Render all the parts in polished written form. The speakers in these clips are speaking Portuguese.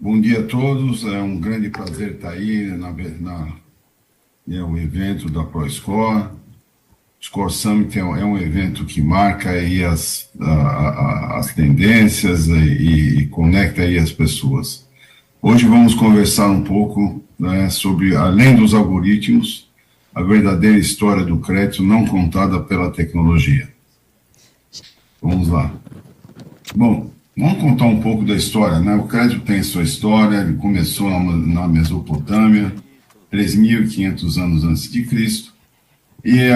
Bom dia a todos, é um grande prazer estar aí no evento da ProScore. O Score Summit é um evento que marca aí as tendências e conecta aí as pessoas. Hoje vamos conversar um pouco, né, sobre, além dos algoritmos, a verdadeira história do crédito não contada pela tecnologia. Vamos lá. Bom, vamos contar um pouco da história, né? O crédito tem sua história, ele começou na Mesopotâmia, 3.500 anos antes de Cristo, e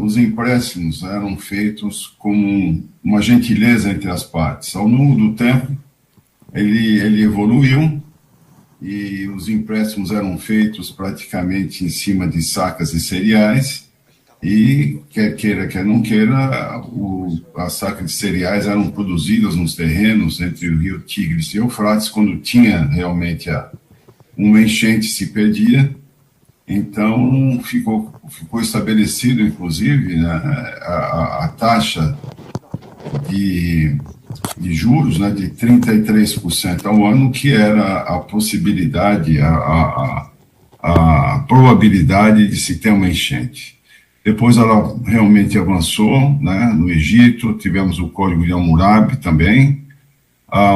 os empréstimos eram feitos como uma gentileza entre as partes. Ao longo do tempo, ele evoluiu e os empréstimos eram feitos praticamente em cima de sacas e cereais, e, quer queira, quer não queira, as sacas de cereais eram produzidas nos terrenos entre o rio Tigres e Eufrates, quando tinha realmente uma enchente se perdia. Então, ficou estabelecido, inclusive, né, a taxa de juros, né, de 33% ao ano, que era a possibilidade, a probabilidade de se ter uma enchente. Depois ela realmente avançou, né, no Egito, tivemos o Código de Hammurabi também,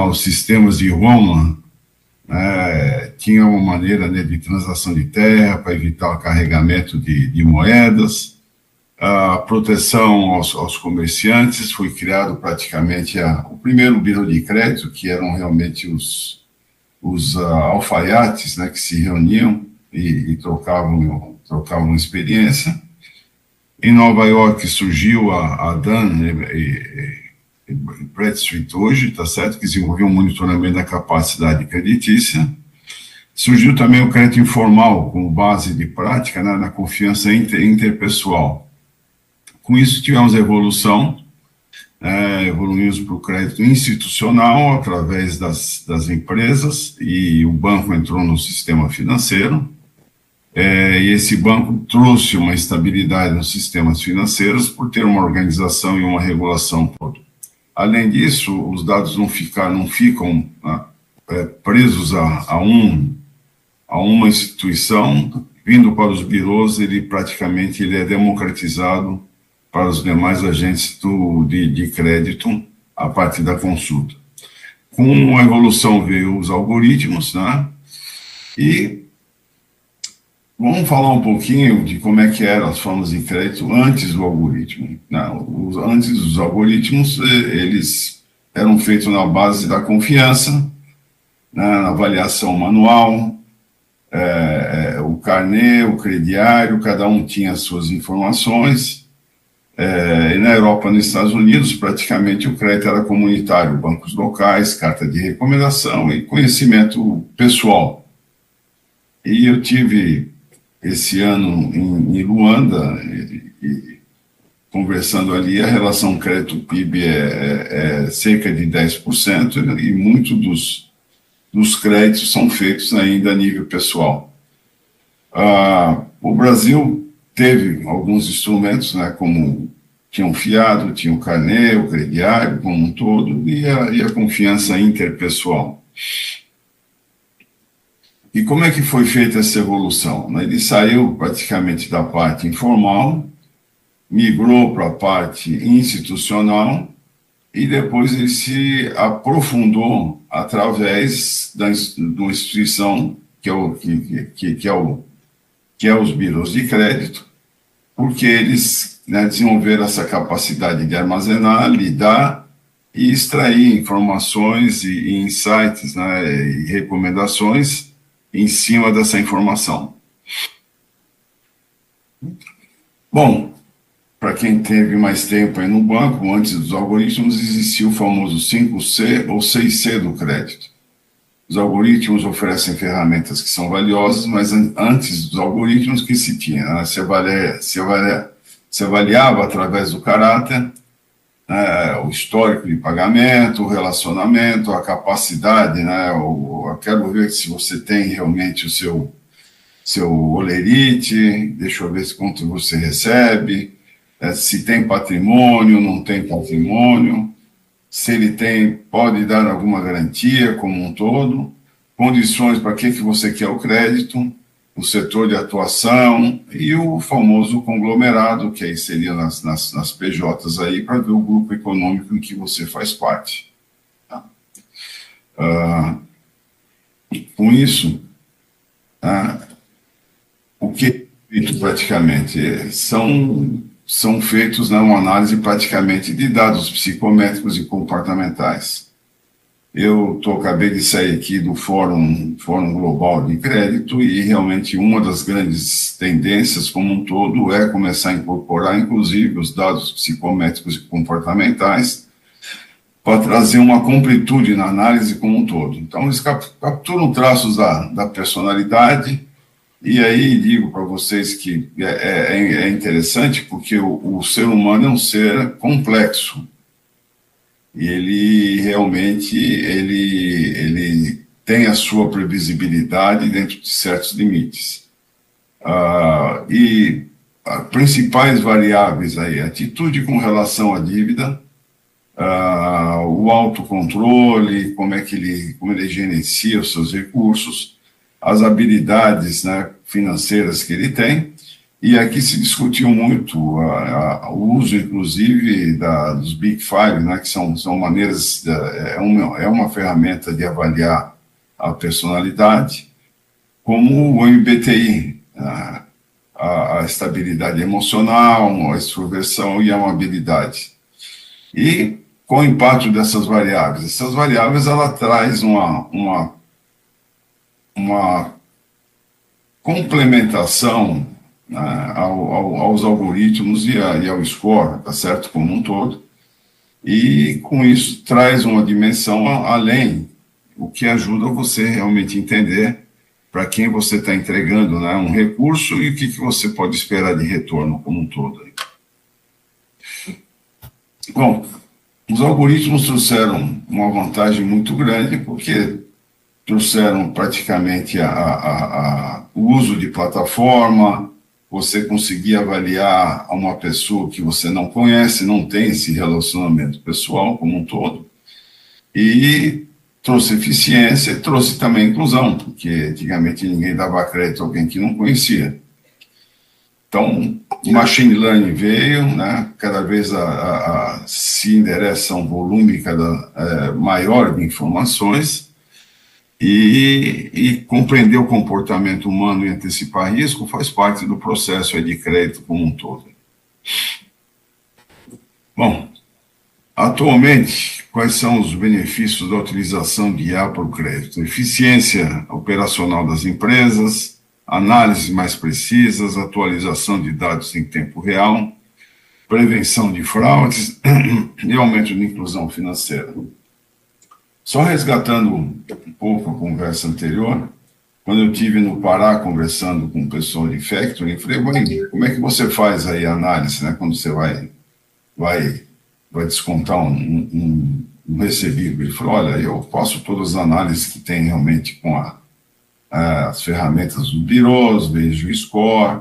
os sistemas de Roma, tinha uma maneira, né, de transação de terra para evitar o carregamento de moedas, a proteção aos comerciantes, foi criado praticamente o primeiro birô de crédito, que eram realmente os alfaiates, né, que se reuniam e trocavam experiência. Em Nova York surgiu a Dan e Bradstreet hoje, tá certo, que desenvolveu um monitoramento da capacidade creditícia. Surgiu também o crédito informal como base de prática, né, na confiança interpessoal. Com isso tivemos a evolução, evoluímos para o crédito institucional através das empresas, e o banco entrou no sistema financeiro. E esse banco trouxe uma estabilidade nos sistemas financeiros por ter uma organização e uma regulação toda. Além disso, os dados não ficam presos a uma instituição. Vindo para os birôs, ele praticamente é democratizado para os demais agentes de crédito a partir da consulta. Com a evolução veio os algoritmos, né? E vamos falar um pouquinho de como é que eram as formas de crédito antes do algoritmo. Antes dos algoritmos, eles eram feitos na base da confiança, né, na avaliação manual, o carnê, o crediário, cada um tinha as suas informações. E na Europa e nos Estados Unidos, praticamente o crédito era comunitário, bancos locais, carta de recomendação e conhecimento pessoal. E eu tive esse ano em Luanda, conversando ali, a relação crédito-PIB é cerca de 10%, e muitos dos créditos são feitos ainda a nível pessoal. O Brasil teve alguns instrumentos, né, como tinha o fiado, tinha o carnê, o crediário como um todo, e a confiança interpessoal. E como é que foi feita essa evolução? Ele saiu praticamente da parte informal, migrou para a parte institucional, e depois ele se aprofundou através de uma instituição que é os birôs de crédito, porque eles, né, desenvolveram essa capacidade de armazenar, lidar e extrair informações e insights, né, e recomendações em cima dessa informação. Bom, para quem teve mais tempo aí no banco, antes dos algoritmos, existia o famoso 5C ou 6C do crédito. Os algoritmos oferecem ferramentas que são valiosas, mas antes dos algoritmos, que se tinha? Né? Se avaliava através do caráter, o histórico de pagamento, o relacionamento, a capacidade, né? Eu quero ver se você tem realmente o seu olerite, deixa eu ver quanto você recebe, se tem patrimônio, não tem patrimônio, se ele pode dar alguma garantia como um todo. condições para que você quer o crédito, o setor de atuação e o famoso conglomerado, que aí seria nas PJs aí, para ver o grupo econômico em que você faz parte. Tá? Com isso, o que é feito praticamente? São feitos, né, uma análise praticamente de dados psicométricos e comportamentais. Eu acabei de sair aqui do Fórum Global de Crédito e realmente uma das grandes tendências como um todo é começar a incorporar, inclusive, os dados psicométricos e comportamentais para trazer uma completude na análise como um todo. Então, eles capturam traços da personalidade e aí digo para vocês que é interessante porque o ser humano é um ser complexo. E ele realmente ele tem a sua previsibilidade dentro de certos limites. E as principais variáveis aí, atitude com relação à dívida, o autocontrole, como ele gerencia os seus recursos, as habilidades, né, financeiras que ele tem. E aqui se discutiu muito o uso, inclusive, dos Big Five, né, que são maneiras, é uma ferramenta de avaliar a personalidade, como o MBTI, a estabilidade emocional, a extroversão e a amabilidade. E qual o impacto dessas variáveis? Essas variáveis, ela traz uma complementação, né, aos algoritmos e ao score, tá certo, como um todo, e com isso traz uma dimensão além, o que ajuda você realmente entender para quem você está entregando, né, um recurso e o que você pode esperar de retorno como um todo. Bom, os algoritmos trouxeram uma vantagem muito grande porque trouxeram praticamente o uso de plataforma, você conseguir avaliar uma pessoa que você não conhece, não tem esse relacionamento pessoal como um todo, e trouxe eficiência e trouxe também inclusão, porque antigamente ninguém dava crédito a alguém que não conhecia. Então, o machine learning veio, né, cada vez se endereça um volume maior de informações, e compreender o comportamento humano e antecipar risco faz parte do processo de crédito como um todo. Bom, atualmente, quais são os benefícios da utilização de IA para o crédito? Eficiência operacional das empresas, análises mais precisas, atualização de dados em tempo real, prevenção de fraudes e aumento de inclusão financeira. Só resgatando um pouco a conversa anterior, quando eu estive no Pará conversando com o pessoal de factoring, eu falei, como é que você faz aí a análise, né, quando você vai descontar um recebível? Ele falou, olha, eu faço todas as análises que tem realmente com as ferramentas do birôs, vejo o score,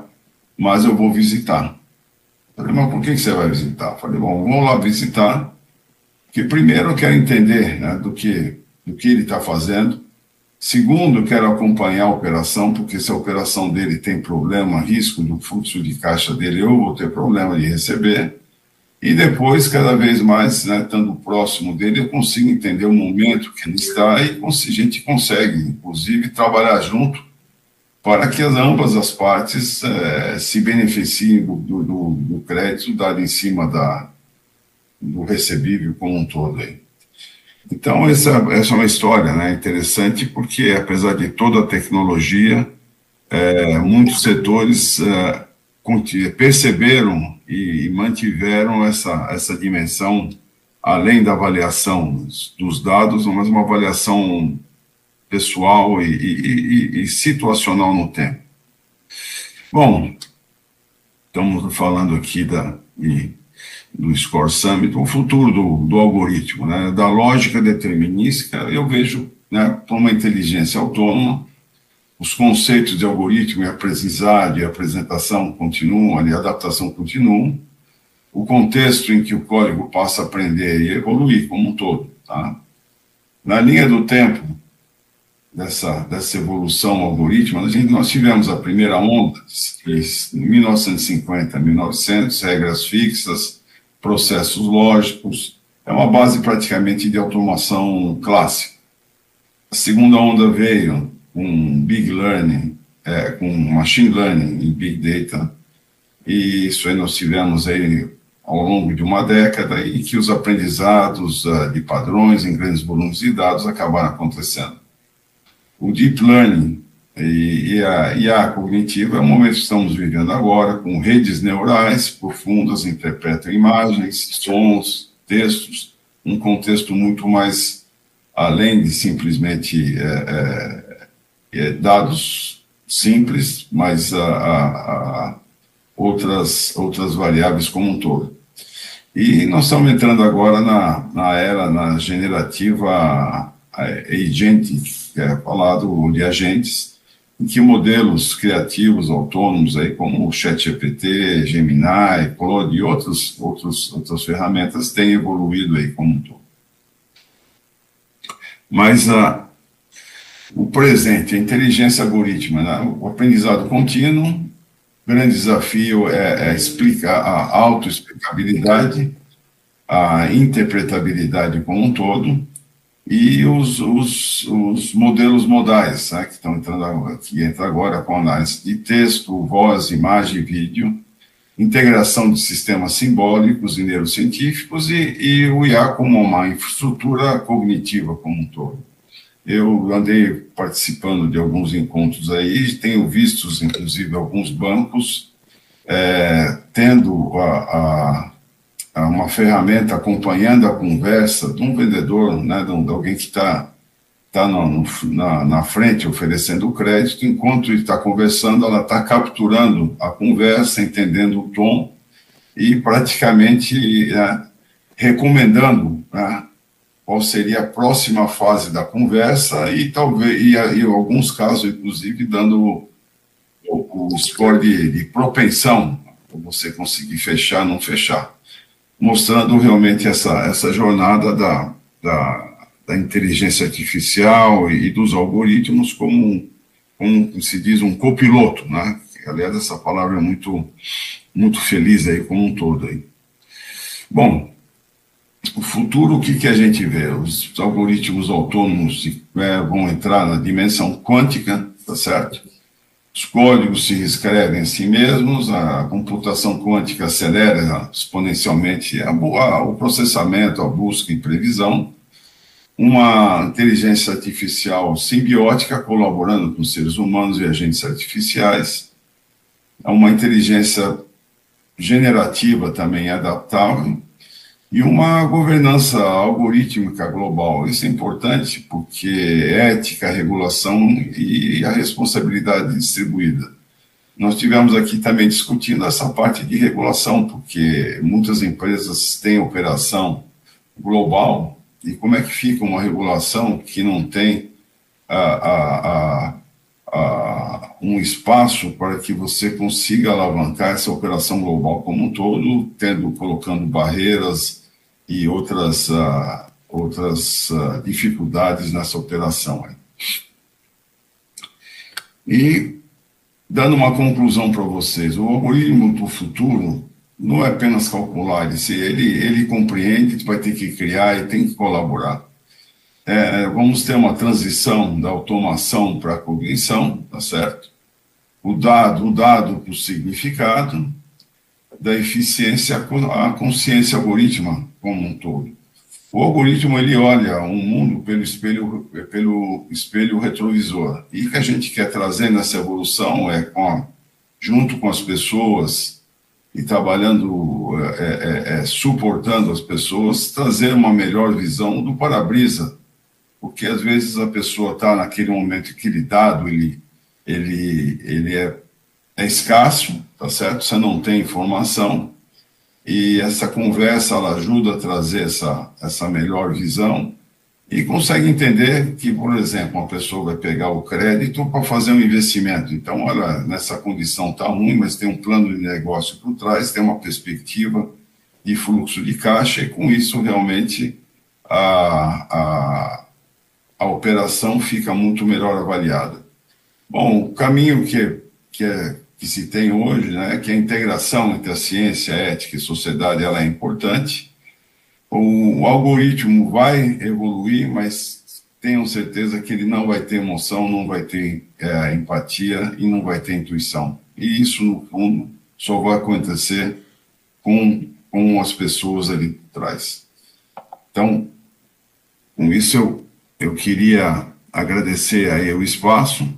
mas eu vou visitar. Eu falei, mas por que você vai visitar? Eu falei, bom, vamos lá visitar, porque primeiro eu quero entender, né, do que ele está fazendo. Segundo, eu quero acompanhar a operação, porque se a operação dele tem problema, risco do fluxo de caixa dele, eu vou ter problema de receber. E depois, cada vez mais, né, estando próximo dele, eu consigo entender o momento que ele está e a gente consegue, inclusive, trabalhar junto para que ambas as partes se beneficiem do crédito dado em cima do recebível como um todo aí. Então, essa é uma história, né, interessante, porque, apesar de toda a tecnologia, muitos setores perceberam e mantiveram essa dimensão, além da avaliação dos dados, mas uma avaliação pessoal e situacional no tempo. Bom, estamos falando aqui do Score Summit, o futuro do algoritmo, né, da lógica determinística. Eu vejo, né, para uma inteligência autônoma, os conceitos de algoritmo e aprendizagem e apresentação continuam, a adaptação continuam, o contexto em que o código passa a aprender e evoluir como um todo. Tá? Na linha do tempo, dessa evolução algorítmica, nós tivemos a primeira onda, em 1950, 1900, regras fixas, processos lógicos, é uma base praticamente de automação clássica. A segunda onda veio com Big Learning, com Machine Learning e Big Data, e isso aí nós tivemos aí ao longo de uma década, e que os aprendizados de padrões em grandes volumes de dados acabaram acontecendo. O Deep Learning e a IA cognitiva é o momento que estamos vivendo agora, com redes neurais profundas, interpretam imagens, sons, textos, um contexto muito mais além de simplesmente dados simples, mas outras variáveis como um todo. E nós estamos entrando agora na generativa agentic, que é falado de agentes, em que modelos criativos autônomos, aí, como o ChatGPT, Gemini, Claude e outras ferramentas têm evoluído aí como um todo. Mas o presente, a inteligência algorítmica, né? O aprendizado contínuo, grande desafio é explicar a autoexplicabilidade, a interpretabilidade como um todo, e os modelos modais, né, que entra agora com análise de texto, voz, imagem e vídeo, integração de sistemas simbólicos e neurocientíficos e o IA como uma infraestrutura cognitiva como um todo. Eu andei participando de alguns encontros aí, tenho visto, inclusive, alguns bancos tendo uma ferramenta acompanhando a conversa de um vendedor, né, de alguém que está na frente oferecendo o crédito, enquanto ele está conversando, ela está capturando a conversa, entendendo o tom e praticamente recomendando, né, qual seria a próxima fase da conversa e talvez, e em alguns casos, inclusive, dando o score de propensão para você conseguir fechar, não fechar, mostrando realmente essa jornada da inteligência artificial e dos algoritmos como se diz, um copiloto, né? Aliás, essa palavra é muito feliz aí como um todo aí. Bom, o futuro, o que a gente vê? Os algoritmos autônomos vão entrar na dimensão quântica, tá certo? Os códigos se reescrevem em si mesmos, a computação quântica acelera exponencialmente o processamento, a busca e previsão, uma inteligência artificial simbiótica colaborando com seres humanos e agentes artificiais, uma inteligência generativa também adaptável, e uma governança algorítmica global. Isso é importante porque ética, regulação e a responsabilidade distribuída. Nós tivemos aqui também discutindo essa parte de regulação, porque muitas empresas têm operação global, e como é que fica uma regulação que não tem um espaço para que você consiga alavancar essa operação global como um todo, colocando barreiras e outras dificuldades nessa operação. E, dando uma conclusão para vocês, o algoritmo do futuro não é apenas calcular, ele compreende, vai ter que criar e tem que colaborar. Vamos ter uma transição da automação para a cognição, tá certo? O dado para o significado, da eficiência à consciência algorítmica como um todo. O algoritmo, ele olha um mundo pelo espelho retrovisor. E o que a gente quer trazer nessa evolução junto com as pessoas e trabalhando, suportando as pessoas, trazer uma melhor visão do para-brisa, porque às vezes a pessoa está naquele momento que ele dado, ele é escasso, tá certo? Você não tem informação, e essa conversa ela ajuda a trazer essa melhor visão e consegue entender que, por exemplo, uma pessoa vai pegar o crédito para fazer um investimento. Então, olha, nessa condição está ruim, mas tem um plano de negócio por trás, tem uma perspectiva de fluxo de caixa, e com isso realmente a operação fica muito melhor avaliada. Bom, o caminho que se tem hoje, né, que a integração entre a ciência, a ética e a sociedade, ela é importante. O algoritmo vai evoluir, mas tenham certeza que ele não vai ter emoção, não vai ter empatia e não vai ter intuição. E isso, no fundo, só vai acontecer com as pessoas ali por trás. Então, com isso, eu queria agradecer aí o espaço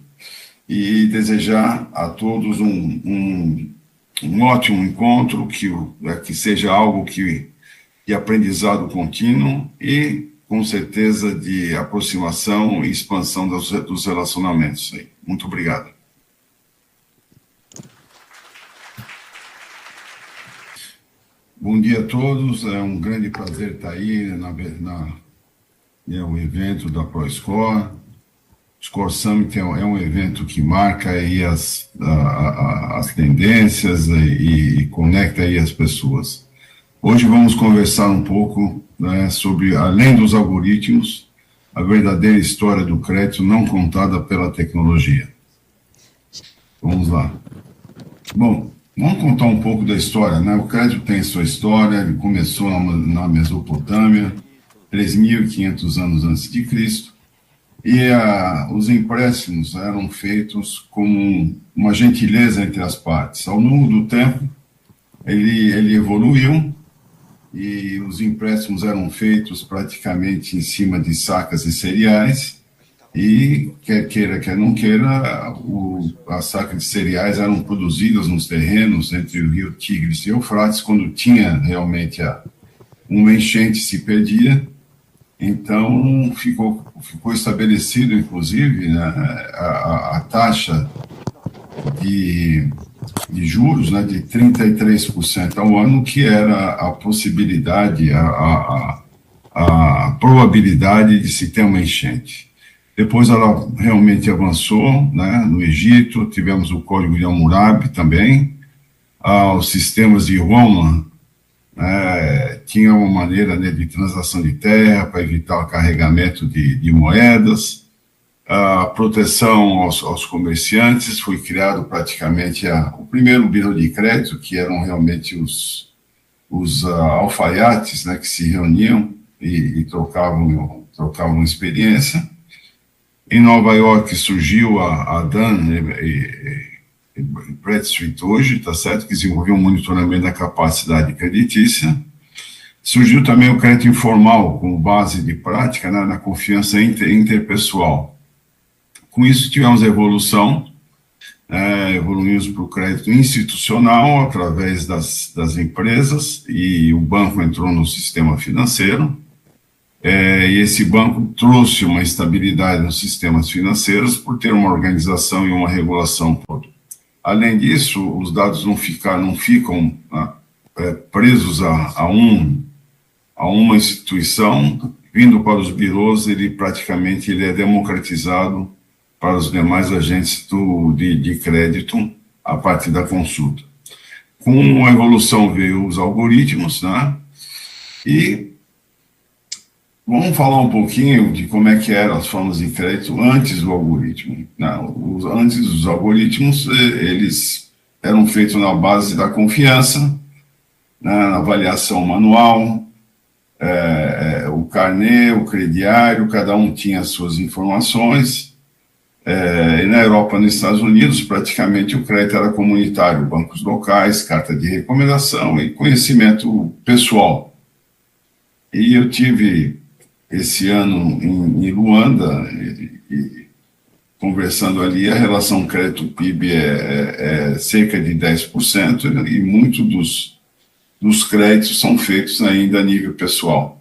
e desejar a todos um ótimo encontro, que seja algo de aprendizado contínuo e, com certeza, de aproximação e expansão dos relacionamentos. Muito obrigado. Bom dia a todos, é um grande prazer estar aí no evento da ProScore. O Score Summit é um evento que marca aí as tendências e conecta aí as pessoas. Hoje vamos conversar um pouco, né, sobre, além dos algoritmos, a verdadeira história do crédito não contada pela tecnologia. Vamos lá. Bom, vamos contar um pouco da história, né? O crédito tem sua história, ele começou na Mesopotâmia, 3.500 anos antes de Cristo, e os empréstimos eram feitos como uma gentileza entre as partes. Ao longo do tempo, ele evoluiu e os empréstimos eram feitos praticamente em cima de sacas e cereais, e quer queira, quer não queira, as sacas de cereais eram produzidas nos terrenos entre o rio Tigres e Eufrates, quando tinha realmente uma enchente se perdia. Então, ficou estabelecido, inclusive, né, a taxa de juros, né, de 33% ao ano, que era a possibilidade, a probabilidade de se ter uma enchente. Depois ela realmente avançou, né, no Egito, tivemos o Código de Hammurabi também, os sistemas de Roma, tinha uma maneira, né, de transação de terra para evitar o carregamento de moedas, a proteção aos comerciantes, foi criado praticamente o primeiro birô de crédito, que eram realmente os alfaiates, né, que se reuniam e trocavam experiência. Em Nova York surgiu a Dan Bradstreet hoje, tá certo, que desenvolveu um monitoramento da capacidade creditícia. Surgiu também o crédito informal, como base de prática, né, na confiança interpessoal. Com isso, tivemos a evolução, evoluímos para o crédito institucional, através das empresas, e o banco entrou no sistema financeiro, e esse banco trouxe uma estabilidade nos sistemas financeiros por ter uma organização e uma regulação. Além disso, os dados não ficam presos a uma instituição. Vindo para os birôs, ele praticamente é democratizado para os demais agentes de crédito a partir da consulta. Com a evolução veio os algoritmos, né? E vamos falar um pouquinho de como é que eram as formas de crédito antes do algoritmo. Antes dos algoritmos, eles eram feitos na base da confiança, né, na avaliação manual, o carnê, o crediário, cada um tinha as suas informações. E na Europa e nos Estados Unidos, praticamente o crédito era comunitário, bancos locais, carta de recomendação e conhecimento pessoal. E eu tive esse ano em Luanda, e conversando ali, a relação crédito-PIB é cerca de 10%, e muitos dos créditos são feitos ainda a nível pessoal.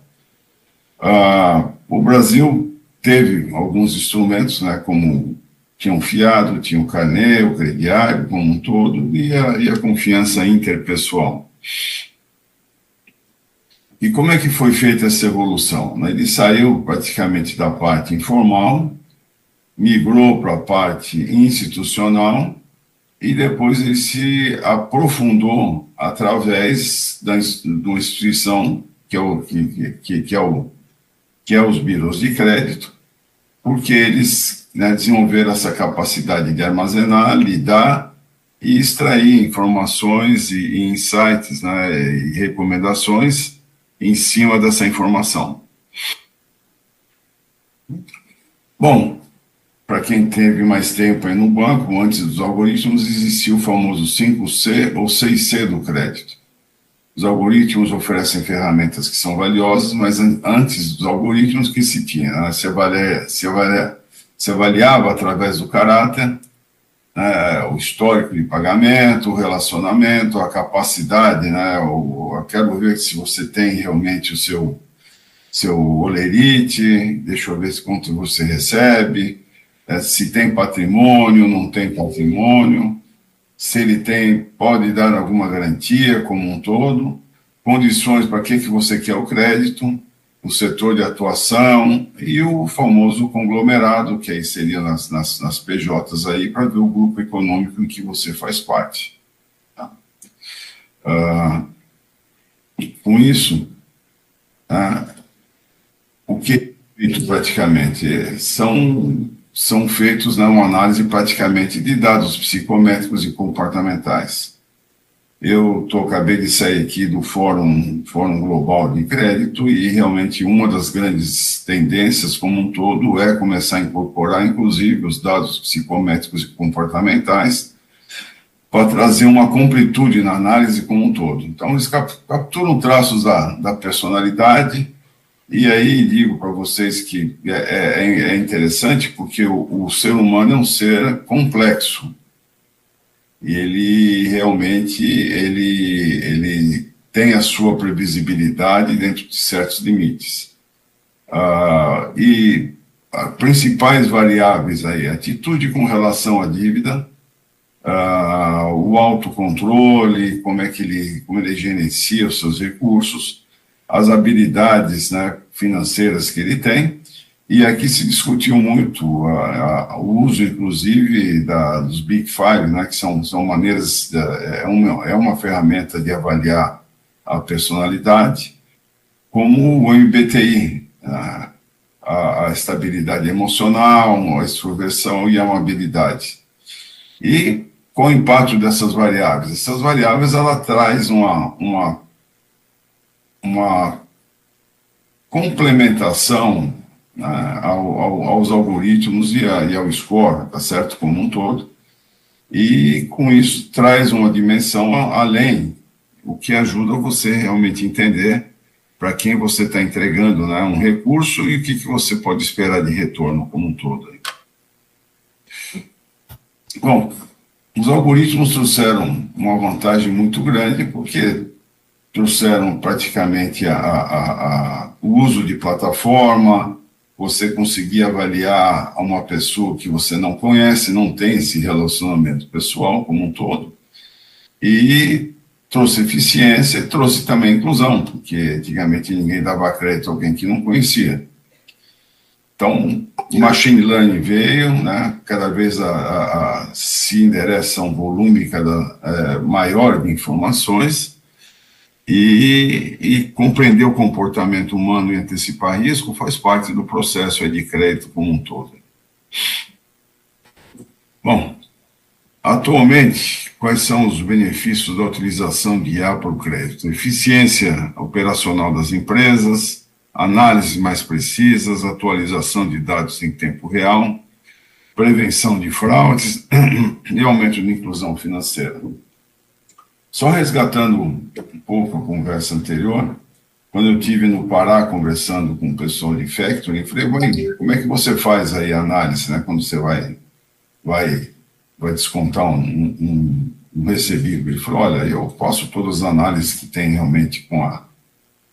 O Brasil teve alguns instrumentos, né, como tinha o fiado, tinha o carnê, o crediário como um todo, e a confiança interpessoal. E como é que foi feita essa evolução? Ele saiu praticamente da parte informal, migrou para a parte institucional, e depois ele se aprofundou através de uma instituição que é os birôs de crédito, porque eles, né, desenvolveram essa capacidade de armazenar, lidar e extrair informações e insights, né, e recomendações em cima dessa informação. Bom, para quem teve mais tempo aí no banco, antes dos algoritmos, existia o famoso 5C ou 6C do crédito. Os algoritmos oferecem ferramentas que são valiosas, mas antes dos algoritmos, que se tinha? Né? Se avaliava através do caráter, o histórico de pagamento, o relacionamento, a capacidade, né? Eu quero ver se você tem realmente o seu olerite, deixa eu ver quanto você recebe, se tem patrimônio, não tem patrimônio, se ele tem, pode dar alguma garantia como um todo, condições para que você quer o crédito, o setor de atuação e o famoso conglomerado, que aí seria nas PJs aí, para ver o grupo econômico em que você faz parte. Tá? Com isso, o que é feito praticamente? São feitos, né, uma análise praticamente de dados psicométricos e comportamentais. Eu acabei de sair aqui do Fórum Global de Crédito e realmente uma das grandes tendências como um todo é começar a incorporar, inclusive, os dados psicométricos e comportamentais para trazer uma completude na análise como um todo. Então, eles capturam traços da personalidade. E aí digo para vocês que é interessante porque o ser humano é um ser complexo. E ele realmente ele tem a sua previsibilidade dentro de certos limites. E as principais variáveis aí, atitude com relação à dívida, o autocontrole, como ele gerencia os seus recursos, as habilidades, né, financeiras que ele tem, e aqui se discutiu muito o uso, inclusive, dos Big Five, né, que são maneiras, é uma ferramenta de avaliar a personalidade, como o MBTI, a estabilidade emocional, a extroversão e a amabilidade. E qual o impacto dessas variáveis? Essas variáveis, ela traz uma complementação, né, aos algoritmos e ao score, tá certo, como um todo, e com isso traz uma dimensão além, o que ajuda você realmente entender para quem você está entregando, né, um recurso e o que você pode esperar de retorno como um todo. Bom, os algoritmos trouxeram uma vantagem muito grande porque trouxeram praticamente o uso de plataforma, você conseguir avaliar uma pessoa que você não conhece, não tem esse relacionamento pessoal como um todo, e trouxe eficiência, trouxe também inclusão, porque antigamente ninguém dava crédito a alguém que não conhecia. Então, o machine learning veio, né, cada vez se endereça um volume maior de informações, e compreender o comportamento humano e antecipar risco faz parte do processo de crédito como um todo. Bom, atualmente, quais são os benefícios da utilização de IA para o crédito? Eficiência operacional das empresas, análises mais precisas, atualização de dados em tempo real, prevenção de fraudes e aumento de inclusão financeira. Só resgatando um pouco a conversa anterior, quando eu estive no Pará conversando com o pessoal de factoring, eu falei, como é que você faz aí a análise, né, quando você vai descontar um recebível? Ele falou, olha, eu faço todas as análises que tem realmente com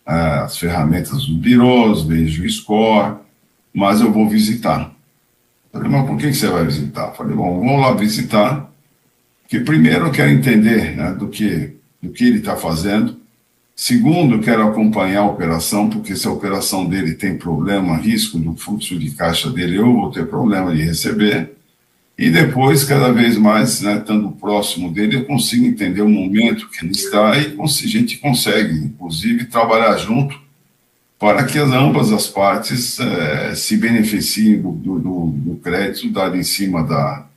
as ferramentas do birôs, vejo o score, mas eu vou visitar. Eu falei, mas por que você vai visitar? Eu falei, bom, vamos lá visitar, porque primeiro eu quero entender, né, do que ele está fazendo. Segundo, eu quero acompanhar a operação, porque se a operação dele tem problema, risco do fluxo de caixa dele, eu vou ter problema de receber. E depois, cada vez mais, né, estando próximo dele, eu consigo entender o momento que ele está e a gente consegue, inclusive, trabalhar junto para que ambas as partes se beneficiem do crédito dado em cima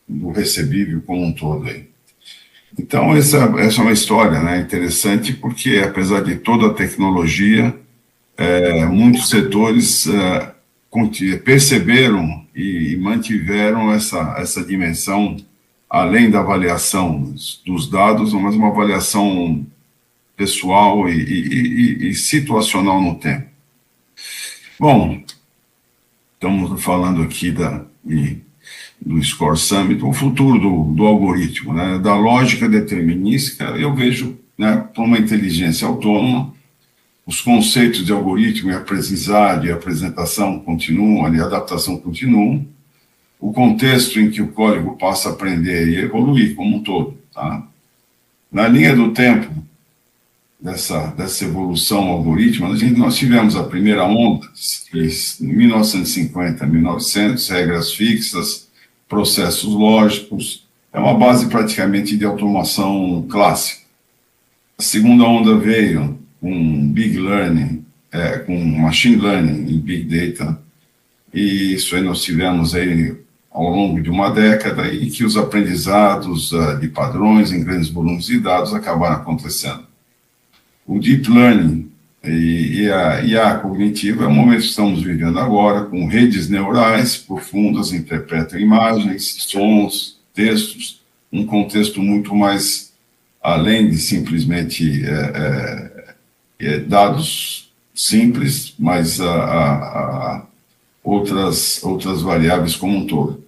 do recebível como um todo. Aí. Então, essa é uma história, né, interessante, porque apesar de toda a tecnologia, muitos setores perceberam e mantiveram essa dimensão, além da avaliação dos dados, mas uma avaliação pessoal e situacional no tempo. Bom, estamos falando aqui do Score Summit, o futuro do algoritmo, né, da lógica determinística. Eu vejo, né, para uma inteligência autônoma, os conceitos de algoritmo e aprendizagem e apresentação continuam, a adaptação continuam, o contexto em que o código passa a aprender e evoluir como um todo. Tá? Na linha do tempo dessa evolução algorítmica, nós tivemos a primeira onda, em 1950, 1900, regras fixas, processos lógicos, é uma base praticamente de automação clássica. A segunda onda veio com Big Learning, com Machine Learning e Big Data, e isso aí nós tivemos aí ao longo de uma década, e que os aprendizados de padrões em grandes volumes de dados acabaram acontecendo. O Deep Learning e a IA cognitiva é o momento que estamos vivendo agora, com redes neurais profundas, interpretam imagens, sons, textos, um contexto muito mais além de simplesmente dados simples, mas outras variáveis como um todo.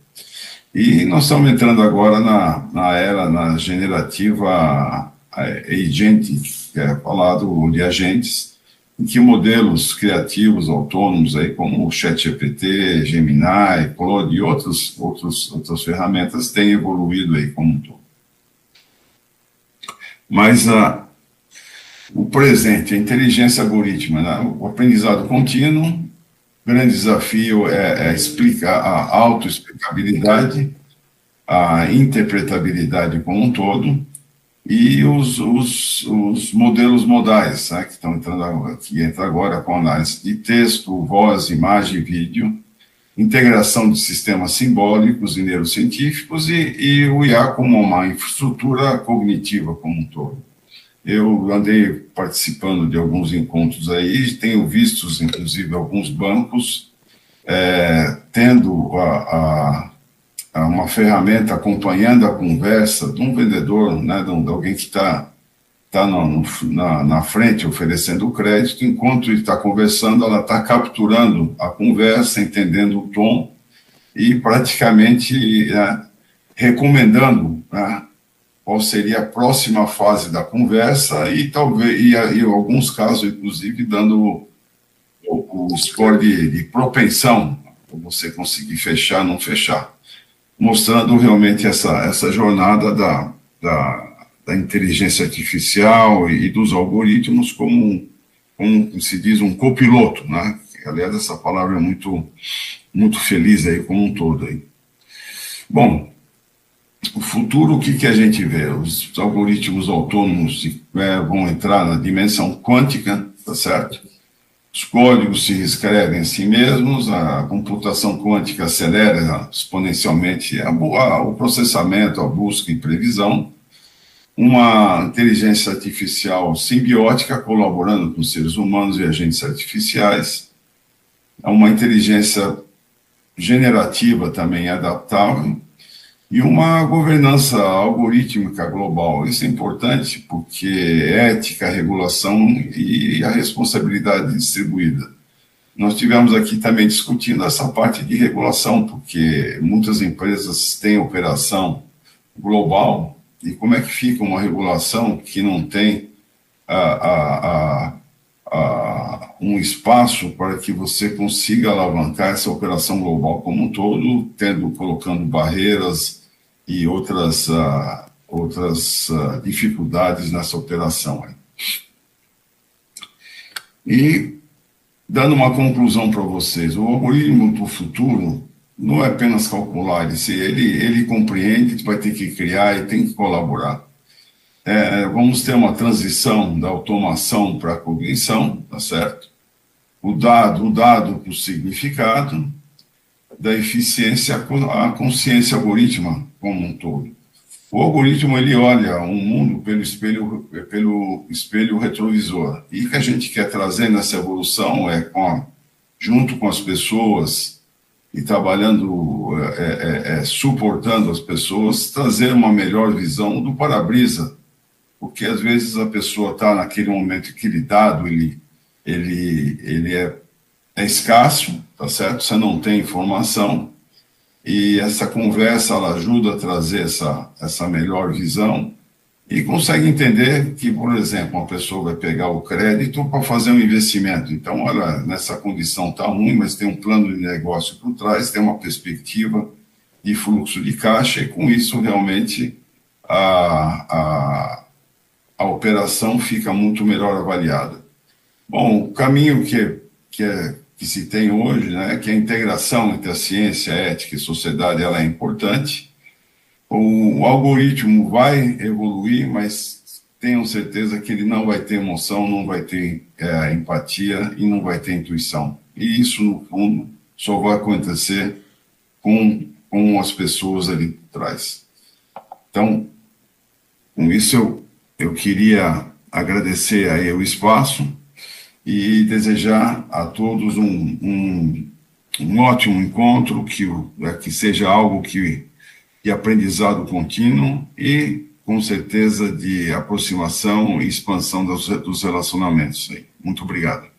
E nós estamos entrando agora na era generativa agentic, que é falado de agentes, em que modelos criativos autônomos aí como o ChatGPT, Gemini, Claude e outras ferramentas têm evoluído aí como um todo. Mas o presente, a inteligência algorítmica, né? O aprendizado contínuo, grande desafio é explicar a autoexplicabilidade, a interpretabilidade como um todo, e os modelos modais, né, que estão entra agora com análise de texto, voz, imagem e vídeo, integração de sistemas simbólicos e neurocientíficos e o IA como uma infraestrutura cognitiva como um todo. Eu andei participando de alguns encontros aí, tenho visto, inclusive, alguns bancos tendo uma ferramenta acompanhando a conversa de um vendedor, né, de alguém que está na frente oferecendo o crédito, enquanto ele está conversando, ela está capturando a conversa, entendendo o tom e praticamente recomendando, né, qual seria a próxima fase da conversa e talvez e em alguns casos, inclusive, dando o score de propensão para você conseguir fechar, não fechar, mostrando realmente essa jornada da inteligência artificial e dos algoritmos como se diz, um copiloto, né? Aliás, essa palavra é muito feliz aí como um todo aí. Bom, o futuro, o que a gente vê? Os algoritmos autônomos vão entrar na dimensão quântica, tá certo? Os códigos se reescrevem em si mesmos, a computação quântica acelera exponencialmente o processamento, a busca e previsão, uma inteligência artificial simbiótica colaborando com seres humanos e agentes artificiais, uma inteligência generativa também adaptável, e uma governança algorítmica global. Isso é importante porque ética, regulação e a responsabilidade distribuída. Nós tivemos aqui também discutindo essa parte de regulação, porque muitas empresas têm operação global, e como é que fica uma regulação que não tem um espaço para que você consiga alavancar essa operação global como um todo, colocando barreiras e outras dificuldades nessa operação. E, dando uma conclusão para vocês, o algoritmo do futuro não é apenas calcular, ele compreende, vai ter que criar e tem que colaborar. Vamos ter uma transição da automação para a cognição, tá certo? o dado para o significado, da eficiência à consciência algorítmica como um todo. O algoritmo ele olha o mundo pelo espelho retrovisor. E o que a gente quer trazer nessa evolução é, junto com as pessoas e trabalhando, suportando as pessoas, trazer uma melhor visão do para-brisa. Porque às vezes a pessoa está naquele momento que ele dado, ele é escasso, tá certo? Você não tem informação. E essa conversa ela ajuda a trazer essa melhor visão e consegue entender que, por exemplo, uma pessoa vai pegar o crédito para fazer um investimento. Então, olha, nessa condição está ruim, mas tem um plano de negócio por trás, tem uma perspectiva de fluxo de caixa e, com isso, realmente, a operação fica muito melhor avaliada. Bom, o caminho que se tem hoje, né, que a integração entre a ciência, a ética e a sociedade ela é importante. O algoritmo vai evoluir, mas tenham certeza que ele não vai ter emoção, não vai ter empatia e não vai ter intuição. E isso, no fundo, só vai acontecer com as pessoas ali por trás. Então, com isso, eu queria agradecer aí o espaço e desejar a todos um ótimo encontro, que seja algo de aprendizado contínuo e, com certeza, de aproximação e expansão dos relacionamentos. Muito obrigado.